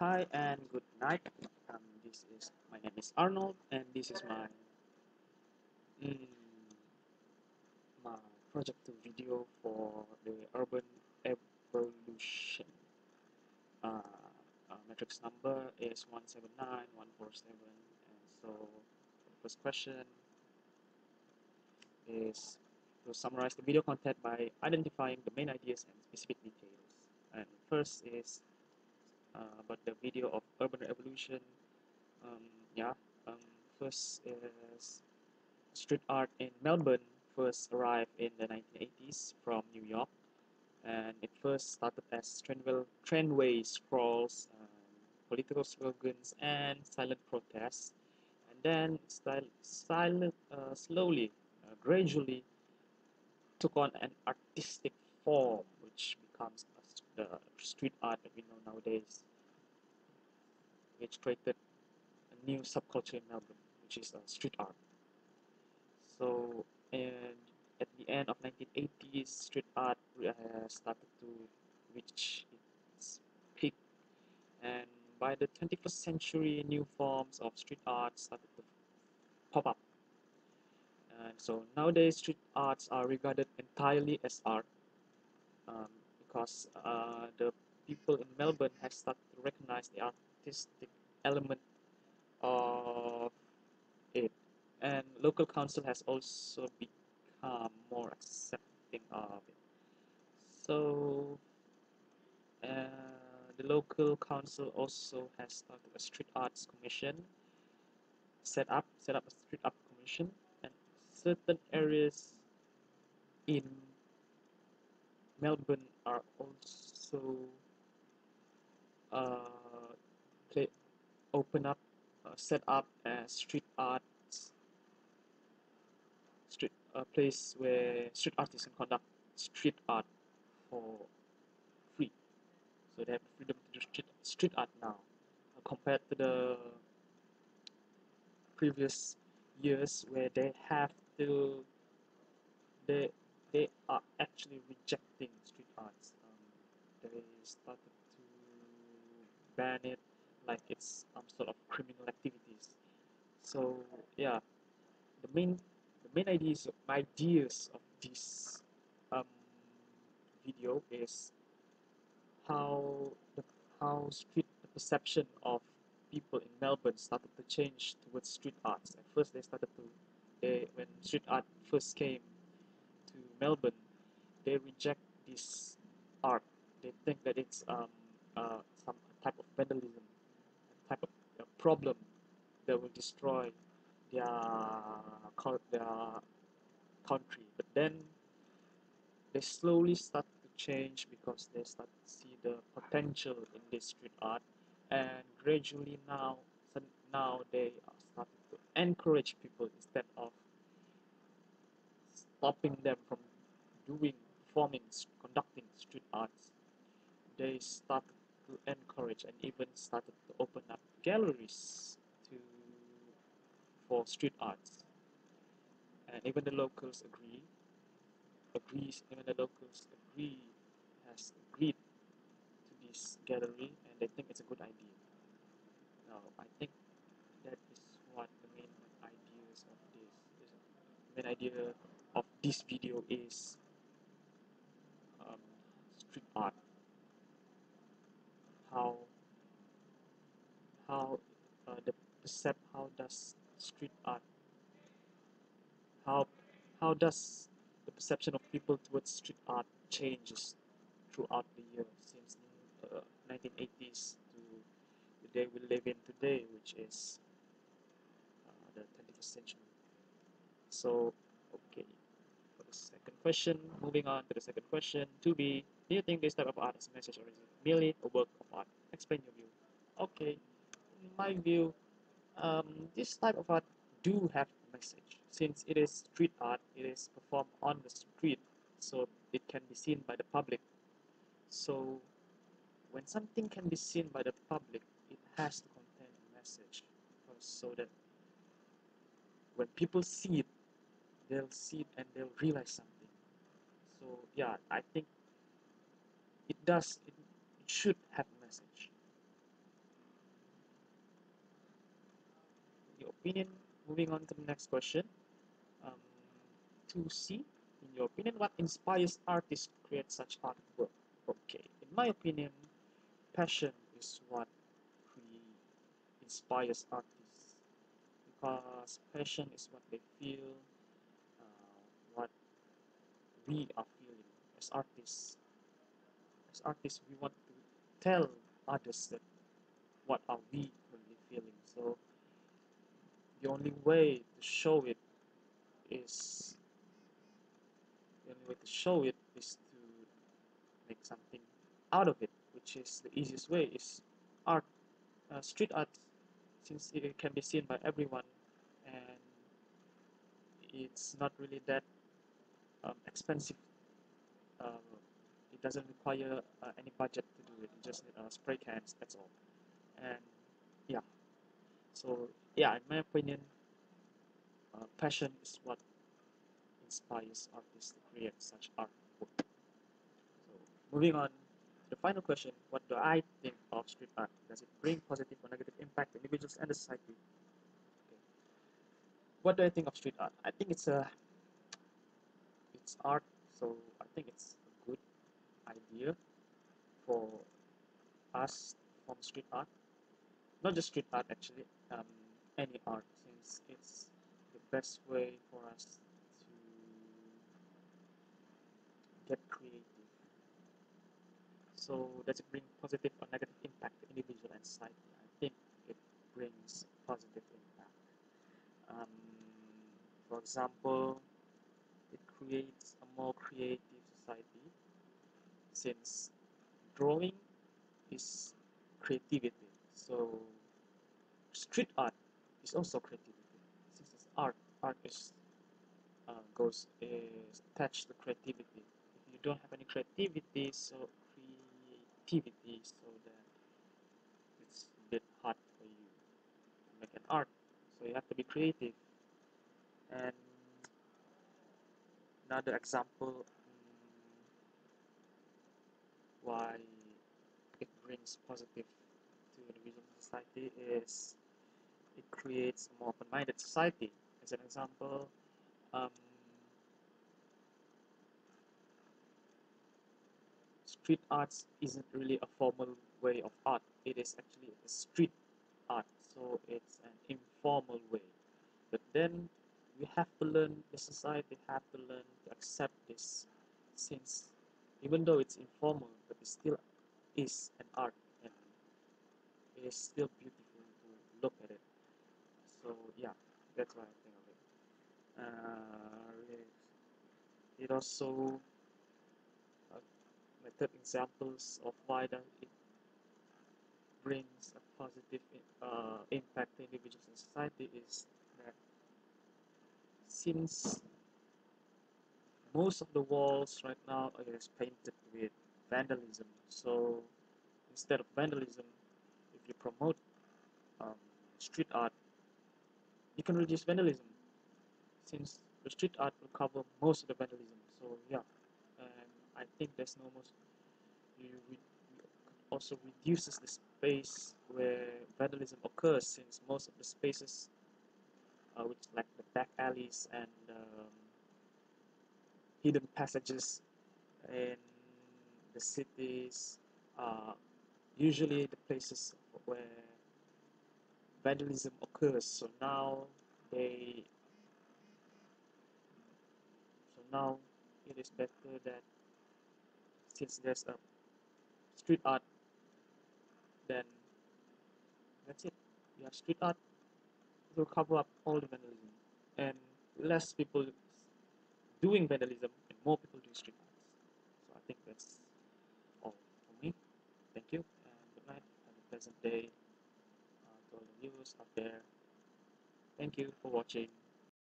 Hi and good night. This is my name is Arnold, and this is mm, my projector video for the urban evolution. Uh, Matrix number is 179147, and so the first question is to summarize the video content by identifying the main ideas and specific details. And first is about the video of urban evolution. Um, yeah. Um, First is street art in Melbourne first arrived in the 1980s from New York, and it first started as trainway scrolls, political slogans, and silent protests, and then slowly, gradually took on an artistic form, which becomes the street art that we know nowadays, which created a new subculture in Melbourne, which is street art. So, and at the end of 1980s, street art started to reach its peak, and by the 21st century, new forms of street art started to pop up. And so nowadays, street arts are regarded entirely as art, um, because the people in Melbourne have started to recognize the artistic element of it, and local council has also become more accepting of it. So the local council also has started a street arts commission, set up a street art commission, and certain areas in Melbourne are also uh, play, open up, set up as street place where street artists can conduct street art for free. So they have the freedom to do street art now, compared to the previous years where they they are actually rejecting street arts. They started to ban it like it's some sort of criminal activities. So yeah, the main ideas of this um, video is how the how street the perception of people in Melbourne started to change towards street arts. At first, when street art first came to Melbourne, they reject this art. They think that it's some type of vandalism, a type of problem that will destroy their their country. But then they slowly start to change because they start to see the potential in this street art, and gradually now they are starting to encourage people instead of stopping them from doing performing conducting street arts. They started to encourage and even started to open up galleries to for street arts, and even the locals even the locals has agreed to this gallery, and they think it's a good idea. Now, I think that is what the main idea of this video is, um, street art. How how the how does street art how how does the perception of people towards street art changes throughout the year since 1980s to the day we live in today, which is the 21st century. So, okay, for the second question, moving on to the second question, to be, do you think this type of art is a message or is it merely a work of art? Explain your view. Okay, in my view, this type of art do have a message. Since it is street art, it is performed on the street, so it can be seen by the public. So when something can be seen by the public, it has to contain a message, because so that when people see it, they'll see it and they'll realize something. So yeah, I think it should have a message. opinion, moving on to the next question. Um, 2C, in your opinion, what inspires artists to create such artwork? Okay, in my opinion, passion is what inspires artists because passion is what they feel, what we are feeling as artists. As artists, we want to tell others that what are we really feeling. So the only way to show it is the only way to show it is to make something out of it, which is the easiest way is art, street art, since it can be seen by everyone and it's not really that expensive. Um, it doesn't require any budget to do it. You just need spray cans. That's all. And yeah, so yeah, in my opinion, passion is what inspires artists to create such artwork. So moving on to the final question, what do I think of street art? Does it bring positive or negative impact to individuals and the society? Okay. What do I think of street art? I think it's art, so I think it's a good idea for us from street art. Not just street art actually, any art, since it's the best way for us to get creative. So does it bring positive or negative impact to individual and society? I think it brings positive impact. Um, for example, it creates a more creative society since drawing is creativity. So street art is also creativity. Since it's art, art is attached to creativity. If you don't have any creativity, so then it's a bit hard for you to make an art. So you have to be creative. And another example why it brings positive to individual society is it creates a more open-minded society. As an example, um, street arts isn't really a formal way of art. It is actually a street art, so it's an informal way. But then we have to learn, the society have to learn to accept this, since even though it's informal, but it still is an art and it is still beautiful to look at it. So yeah, that's what I think of it. It also method examples of why that it brings a positive impact to individuals and society is that since most of the walls right now is painted with vandalism, so instead of vandalism, if you promote um, street art, you can reduce vandalism since the street art will cover most of the vandalism. So yeah, and I think there's no most you also reduces the space where vandalism occurs, since most of the spaces, which like the back alleys and hidden passages in the cities, are usually the places where vandalism occurs. They, so now it is better that since there's a street art, then that's it. You have street art to cover up all the vandalism, and less people doing vandalism and more people doing street arts. So I think that's all for me. Thank you and good night. Have a pleasant day to all the viewers out there. Thank you for watching.